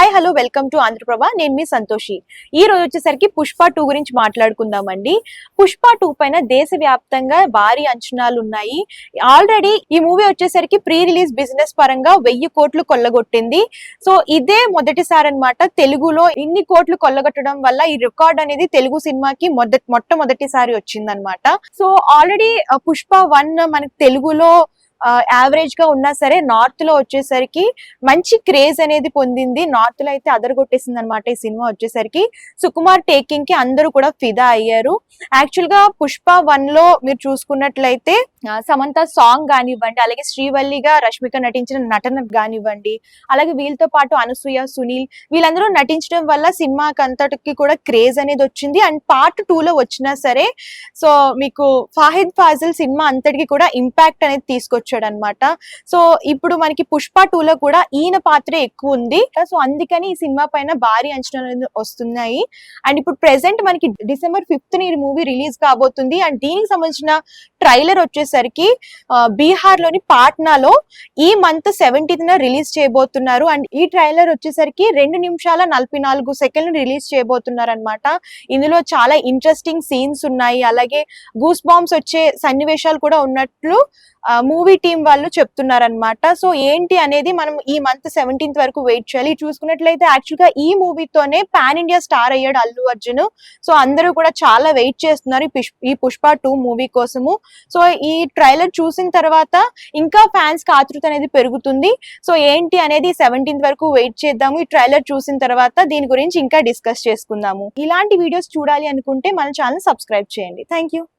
Hi hello welcome to Andhraprabha. నేను మీ సంతోషి. ఈ రోజు వచ్చేసరికి పుష్ప 2 గురించి మాట్లాడుకుందామండి. పుష్ప 2 పైన దేశవ్యాప్తంగా భారీ అంచనాలు ఉన్నాయి. ఆల్రెడీ ఈ మూవీ వచ్చేసరికి ప్రీ రిలీజ్ బిజినెస్ పరంగా 1000 కోట్లు కొల్లగొట్టింది. సో ఇదే మొదటిసారి అన్నమాట తెలుగులో ఇన్ని కోట్లు కొల్లగొట్టడం వల్ల ఈ రికార్డ్ అనేది తెలుగు సినిమాకి మొట్టమొదటిసారి వచ్చిందనమాట. సో ఆల్రెడీ పుష్ప 1 మనకి తెలుగులో యావరేజ్ గా ఉన్నా సరే నార్త్ లో వచ్చేసరికి మంచి క్రేజ్ అనేది పొందింది. నార్త్ లో అయితే అదరగొట్టేసింది అనమాట ఈ సినిమా వచ్చేసరికి. సుకుమార్ టేకింగ్ కి అందరూ కూడా ఫిదా అయ్యారు. యాక్చువల్ గా పుష్ప 1 లో మీరు చూసుకున్నట్లయితే సమంత సాంగ్ కానివ్వండి, అలాగే శ్రీవల్లిగా రష్మిక నటించిన నటన కానివ్వండి, అలాగే వీళ్ళతో పాటు అనసూయ, సునీల్ వీళ్ళందరూ నటించడం వల్ల సినిమాకి అంతటికి కూడా క్రేజ్ అనేది వచ్చింది. అండ్ పార్ట్ 2 లో వచ్చినా సరే సో మీకు ఫాహిద్ ఫాజిల్ సినిమా అంతటికి కూడా ఇంపాక్ట్ అనేది తీసుకొచ్చాడు అనమాట. సో ఇప్పుడు మనకి పుష్ప 2 లో కూడా ఈయన పాత్రే ఎక్కువ ఉంది. సో అందుకని ఈ సినిమా పైన భారీ అంచనాలు వస్తున్నాయి. అండ్ ఇప్పుడు ప్రెసెంట్ మనకి December 5th ఈ మూవీ రిలీజ్ కాబోతుంది. అండ్ దీనికి సంబంధించిన ట్రైలర్ వచ్చేసరికి బీహార్ లోని పాట్నాలో ఈ మంత్ 17th రిలీజ్ చేయబోతున్నారు. అండ్ ఈ ట్రైలర్ వచ్చేసరికి 2 నిమిషాల 44 సెకండ్లు రిలీజ్ చేయబోతున్నారు అనమాట. ఇందులో చాలా ఇంట్రెస్టింగ్ సీన్స్ ఉన్నాయి, అలాగే గూస్ బాంబ్స్ వచ్చే సన్నివేశాలు కూడా ఉన్నట్లు మూవీ టీం వాళ్ళు చెప్తున్నారనమాట. సో ఏంటి అనేది మనం ఈ మంత్ 17th వరకు వెయిట్ చేయాలి. చూసుకున్నట్లయితే యాక్చువల్ గా ఈ మూవీతోనే పాన్ ఇండియా స్టార్ అయ్యాడు అల్లు అర్జున్. సో అందరూ కూడా చాలా వెయిట్ చేస్తున్నారు ఈ పుష్ప 2 మూవీ కోసము. సో ఈ ట్రైలర్ చూసిన తర్వాత ఇంకా ఫ్యాన్స్ కి ఆతృత అనేది పెరుగుతుంది. సో ఏంటి అనేది 17th వరకు వెయిట్ చేద్దాము. ఈ ట్రైలర్ చూసిన తర్వాత దీని గురించి ఇంకా డిస్కస్ చేసుకుందాము. ఇలాంటి వీడియోస్ చూడాలి అనుకుంటే మన ఛానల్ సబ్స్క్రైబ్ చేయండి. Thank you.